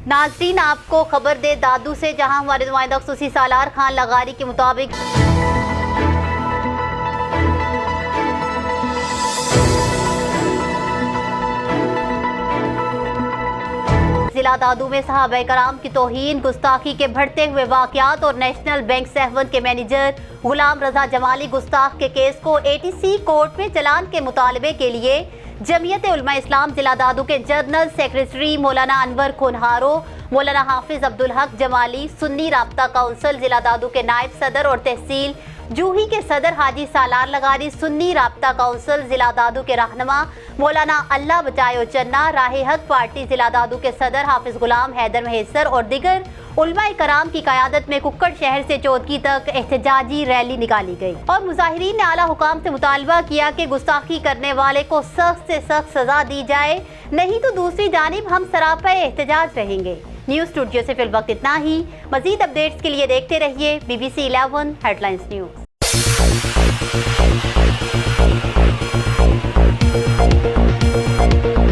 नाज़रीन, आपको खबर दे दादू से, जहां हमारे नुमाइंदा खुसूसी सालार खान लगारी के मुताबिक जिला दादू में सहाबा कराम की तौहीन, गुस्ताखी के बढ़ते हुए वाक़यात और नेशनल बैंक सहवन के मैनेजर गुलाम रजा जमाली गुस्ताख के केस को ATC कोर्ट में चलान के मुतालबे के लिए जमीयत उलमा इस्लाम जिला दादू के जनरल सेक्रेटरी मौलाना अनवर खुनहारो, मौलाना हाफिज अब्दुल हक जमाली, सुन्नी राब्ता काउंसिल जिला दादू के नायब सदर और तहसील जूही के सदर हाजी सालार लगारी, सुन्नी राब्ता काउंसिल जिला दादू के रहनुमा मौलाना अल्लाह बचायो चन्ना, राहे हक पार्टी जिला दादू के सदर हाफिज गुलाम हैदर महेसर और दिगर उलमा कराम की क़यादत में कुक्कड़ शहर से चौदगी तक एहतजाजी रैली निकाली गई और मुजाहिरीन ने आला हुकाम से मुतालबा किया कि गुस्ताखी करने वाले को सख्त से सख्त सजा दी जाए, नहीं तो दूसरी जानिब हम सरापा एहतजाज रहेंगे। न्यूज़ स्टूडियो से फिल वक्त इतना ही। मजीद अपडेट्स के लिए देखते रहिए BBC 11 हेडलाइंस न्यूज़।